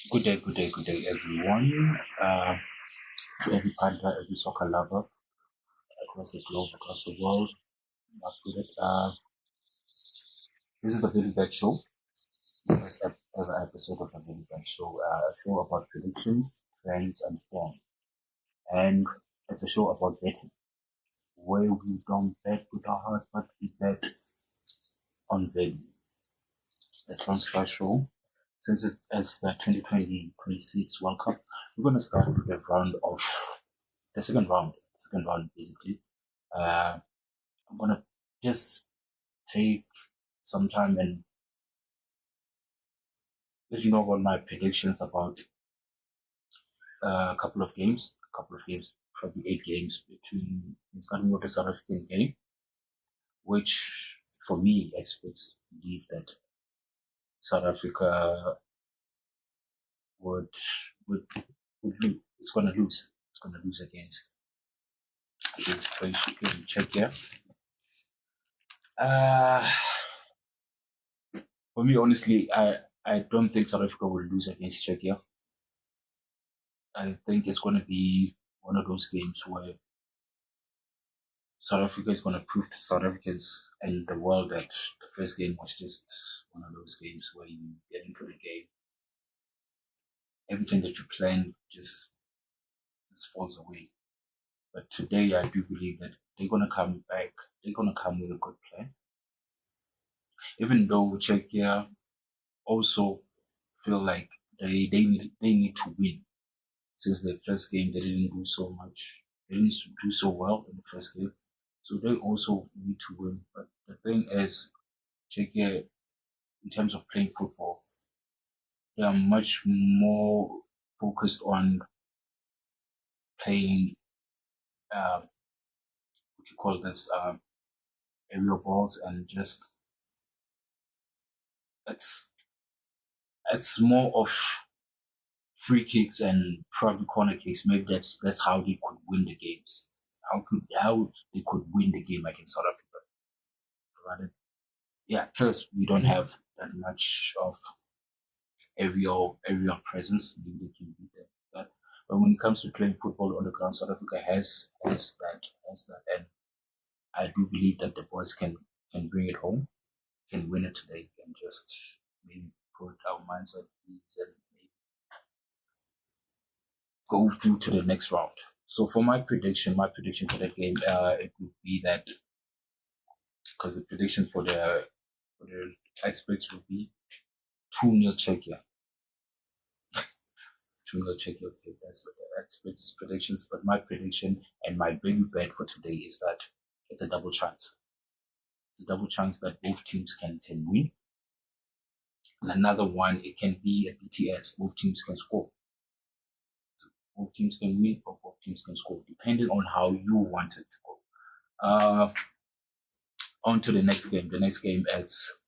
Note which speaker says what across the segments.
Speaker 1: Good day, everyone. To every panther, every soccer lover across the globe, across the world. Not good at. This is the Billy Bet Show, first ever episode of the Billy Bet Show, a show about predictions, trends, and form. And it's a show about betting, where we don't bet with our hearts, but we bet on value. The transfer show. Since it's the 2026 World Cup, we're going to start with the second round basically. I'm gonna just take some time and let you know about my predictions about a couple of games, probably 8 games between starting with the South African game, which for me experts believe that South Africa would would would lose. It's gonna lose. It's gonna lose against Croatia in Czechia. Uh for me honestly, I don't think South Africa will lose against Czechia. I think it's gonna be one of those games where South Africa is going to prove to South Africans and the world that the first game was just one of those games where you get into the game, everything that you plan just falls away. But today, I do believe that they're going to come back. They're going to come with a good plan. Even though Czechia also feel like they need to win since the first game they didn't do so much. They didn't do so well in the first game. So they also need to win. But the thing is, Czechia, in terms of playing football, they are much more focused on playing, what you call this, aerial balls, and just it's it's more of free kicks and probably corner kicks. Maybe that's how they could win the games. How they could win the game against South Africa. Rather, yeah, plus we don't have that much of aerial presence. Maybe they can beat them. But when it comes to playing football on the ground, South Africa has that, and I do believe that the boys can bring it home, can win it today, and just maybe put our minds at ease and maybe go through to the next round. So for my prediction for that game, it would be that because the prediction for the experts would be 2-0 Czechia. 2-0 Czechia. Okay, that's the experts' predictions. But my prediction and my big bet for today is that it's a double chance. It's a double chance that both teams can win. And another one, it can be a BTS. Both teams can score. So both teams can win or both teams can score, depending on how you want it to go. On to the next game. The next game is,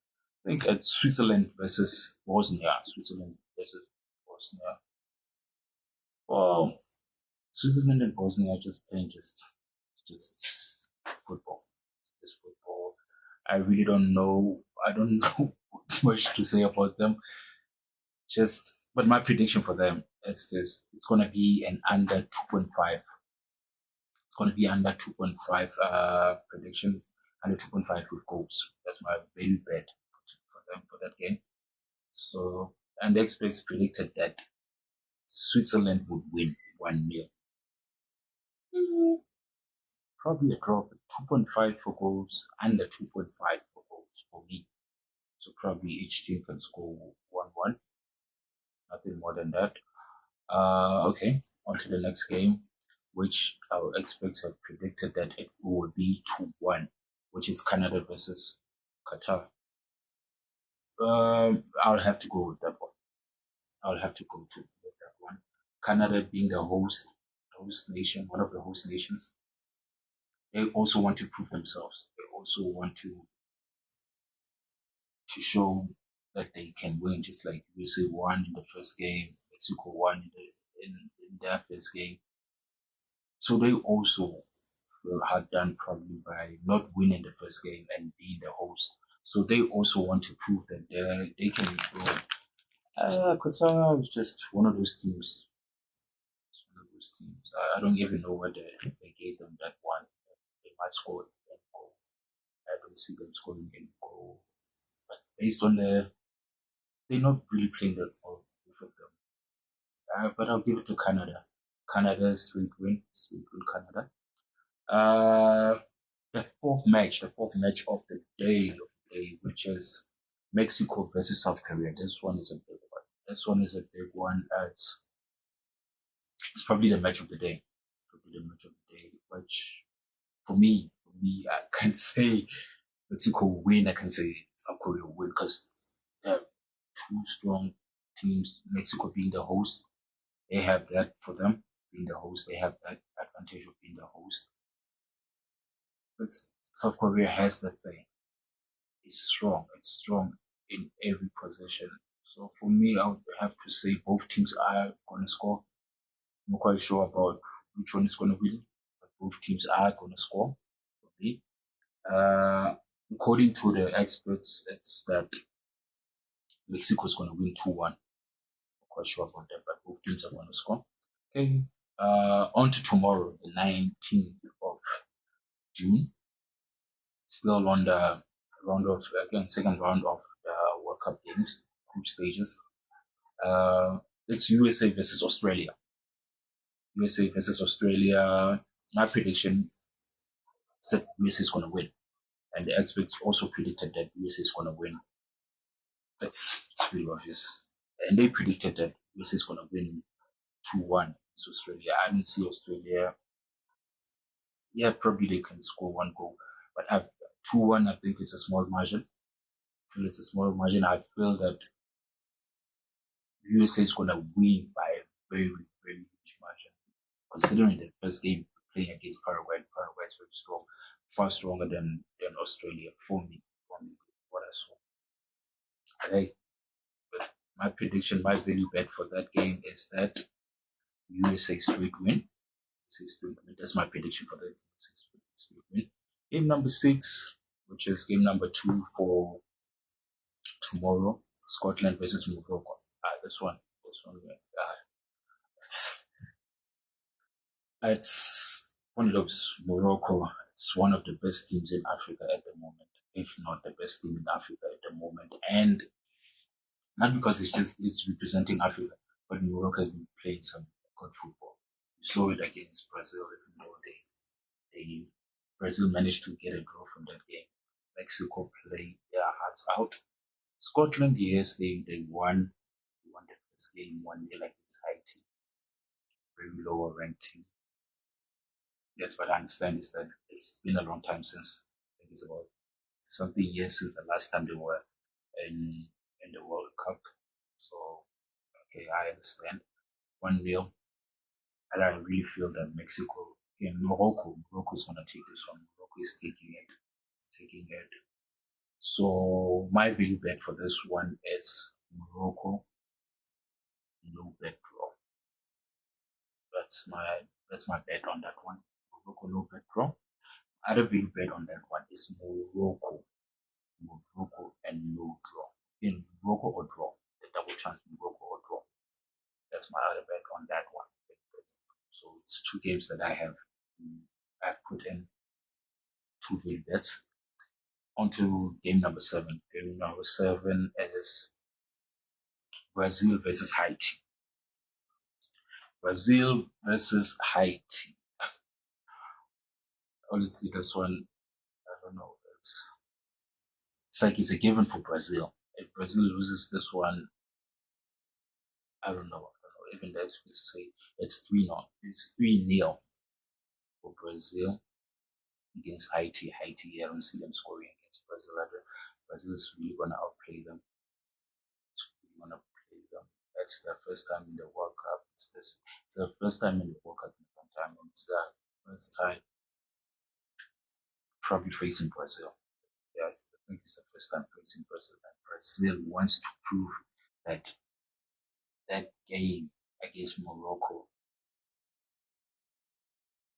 Speaker 1: I think it's Switzerland versus Bosnia. Switzerland versus Bosnia. Well, Switzerland and Bosnia are just playing just football. Just football. I really don't know. I don't know much to say about them. But my prediction for them is this: it's gonna be an under 2.5. It's gonna be under 2.5 prediction, under 2.5 with goals. That's my very bet for them for that game. So, and the experts predicted that Switzerland would win 1-0. Probably a draw, 2.5 for goals, under 2.5 for goals for me. So probably each team can score 1-1. Nothing more than that. Okay, on to the next game, which our experts have predicted that it will be 2-1, which is Canada versus Qatar. I'll have to go with that one. I'll have to go with that one. Canada being the host nation, one of the host nations, they also want to prove themselves. They also want to show that they can win, just like USA won in the first game, Mexico won in their first game. So they also feel hard done probably by not winning the first game and being the host. So they also want to prove that they can go. Qatar is just one of those teams. It's one of those teams. I don't even know whether they gave them that one. They might score an goal. I don't see them scoring any goal. But based on they're not really playing that well, both of them. But I'll give it to Canada. Canada, straight win, Canada. Uh, the fourth match of the day, which is Mexico versus South Korea. This one is a big one. This one is a big one. It's probably the match of the day. It's probably the match of the day, which for me, I can't say Mexico will win. I can say South Korea will win because they're two strong teams. Mexico being the host, they have that for them. Being the host, they have that advantage of being the host. But South Korea has that thing. It's strong. It's strong in every position. So for me, I would have to say both teams are going to score. I'm not quite sure about which one is going to win, but both teams are going to score for me. Uh, According to the experts, it's that Mexico is going to win 2-1. Not quite sure about that, but both teams are going to score. Okay. On to tomorrow, the 19th of June. Still on the second round of the World Cup games, group stages. It's USA versus Australia. USA versus Australia. My prediction is that USA is going to win. And the experts also predicted that USA is going to win. It's pretty obvious. And they predicted that USA is going to win 2-1 against Australia. I didn't see Australia. Yeah, probably they can score one goal. But 2-1, I think it's a small margin. I feel it's a small margin. I feel that USA is going to win by a very, very huge margin. Considering the first game playing against Paraguay, Paraguay is very strong, far stronger than Australia for me, what I saw. Hey, but my prediction, my value bet for that game is that USA straight win. USA straight win. That's my prediction for the USA straight win. Game number 6, which is game number 2 for tomorrow, Scotland versus Morocco. This one, it's one of those. Morocco. It's one of the best teams in Africa at the moment, if not the best team in Africa at the moment. And not because it's representing Africa, but Morocco has been playing some good football. You saw it against Brazil, even though they Brazil managed to get a draw from that game. Mexico played their hearts out. Scotland, yes, they won. They won the first game 1-0 against Haiti, very lower ranked team. Yes, but I understand is that it's been a long time since, I think it's about something years since the last time they were in the World Cup. So okay, I understand. 1-0. And I really feel that Morocco is gonna take this one. Morocco is taking it. It's taking it. So my value bet for this one is Morocco, no bet draw. That's my bet on that one. Morocco, no bet draw. Other value bet on that one is Morocco and no draw. In Morocco or draw, the double chance Morocco or draw. That's my other bet on that one. So it's 2 games that I have put in 2 value bets. On to game number 7. Game number 7 is Brazil versus Haiti. Brazil versus Haiti. Honestly, this one, I don't know. It's like it's a given for Brazil. If Brazil loses this one, I don't know. Even that we say it's 3-0. It's 3-0 for Brazil against Haiti. Haiti, I don't see them scoring against Brazil ever. Brazil is really gonna outplay them. It's really gonna play them. That's their first time in the World Cup. It's the first time in the World Cup in a long time. And it's the first time probably facing Brazil. Yeah, I think it's the first time facing Brazil. And Brazil wants to prove that that game against Morocco,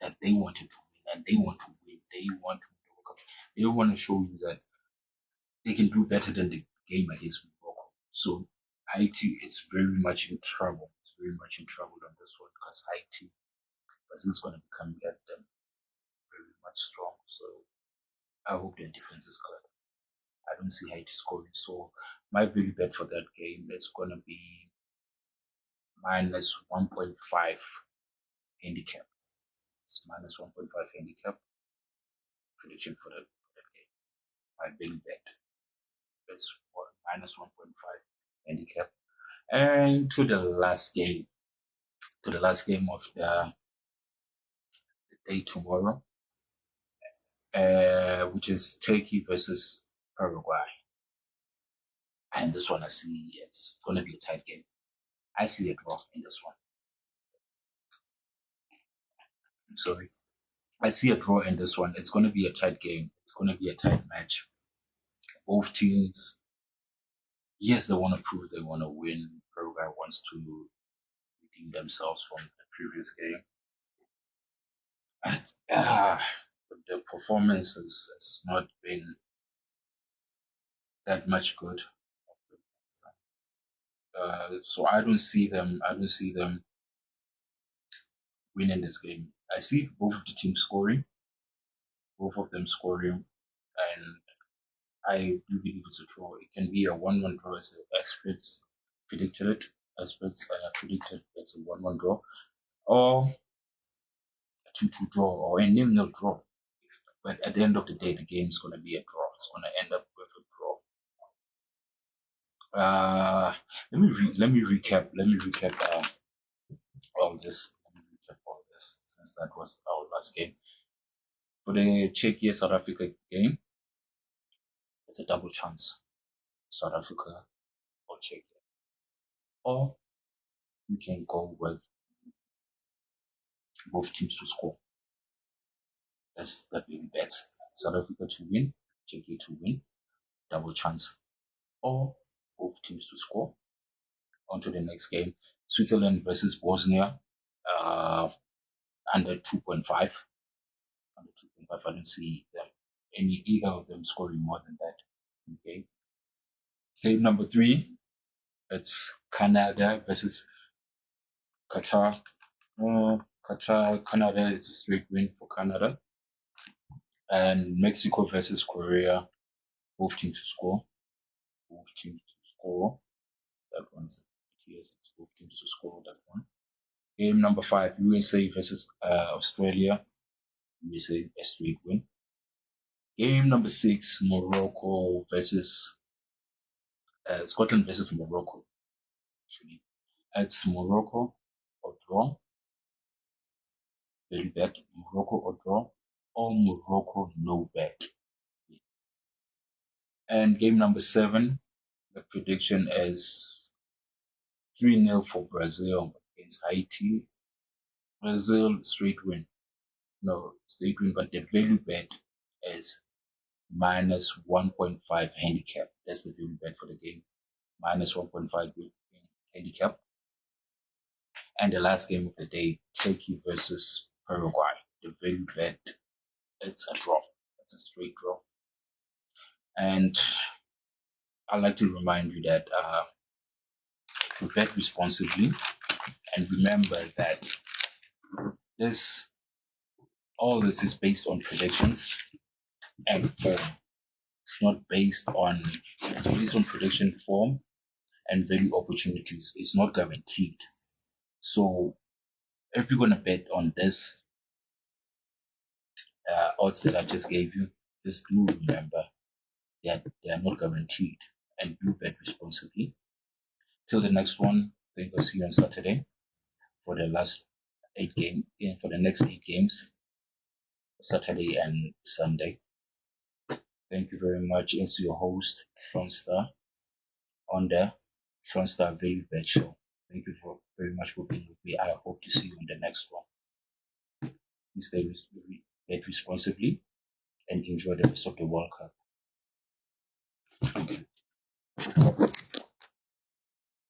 Speaker 1: that they wanted to win and they want to win. They want to win the World Cup. They want to show you that they can do better than the game against Morocco. So Haiti is very much in trouble. It's very much in trouble on this one because Haiti is going to be coming at them very much strong. So I hope their defense is good. I don't see Haiti scoring. So my value bet for that game is going to be minus 1.5 handicap. It's minus 1.5 handicap prediction for that game. My value bet is minus 1.5 handicap. And to the last game of the day tomorrow, which is Turkey versus Paraguay. And this one I see it's going to be a tight game. I see a draw in this one. I'm sorry. I see a draw in this one. It's going to be a tight game. It's going to be a tight match. Both teams, yes, they want to prove they want to win. Paraguay wants to redeem themselves from the previous game. The performance has not been that much good. So I don't see them winning this game. I see both of the teams scoring, and I do believe it's a draw. It can be a 1-1 draw as the experts predicted it. Experts predicted it's a 1-1 draw, or a 2-2 draw, or a 0-0 draw. But at the end of the day, the game is going to be a draw. It's going to end up with a draw. Let me recap all this. Since that was our last game. For the Czechia South Africa game, it's a double chance. South Africa or Czechia. Or you can go with both teams to score. That's that really bet. South Africa to win, Czechia to win, double chance. Or both teams to score. On to the next game. Switzerland versus Bosnia. Under 2.5. Under 2.5. I don't see them either of them scoring more than that. Okay. Game number 3. It's Canada versus Qatar. Canada is a straight win for Canada. And Mexico versus Korea. Both teams to score. That one's yes, it's both teams to score that one. Game number 5, USA versus Australia. USA a straight win. Game number 6, Morocco versus Scotland versus Morocco. Actually, it's Morocco or draw. Very bad. Morocco or draw, or Morocco no bet. And game number 7, the prediction is 3-0 for Brazil against Haiti. Brazil straight win. No, straight win, but the value bet is minus 1.5 handicap. That's the value bet for the game. Minus 1.5 handicap. And the last game of the day, Turkey versus Paraguay. The value bet, it's a draw. It's a straight draw. And I'd like to remind you that to bet responsibly, and remember that all this is based on predictions and form. It's based on prediction, form, and value opportunities. It's not guaranteed. So if you're gonna bet on this odds that I just gave you, just do remember that they are not guaranteed, and do bet responsibly. Till the next one, I think I'll see you on Saturday for the last 8 games, for the next 8 games, Saturday and Sunday. Thank you very much. It's your host, Fronstar, on the Fronstar Value Bet Show. Thank you very much for being with me. I hope to see you on the next one. Please bet responsibly and enjoy the rest of the World Cup.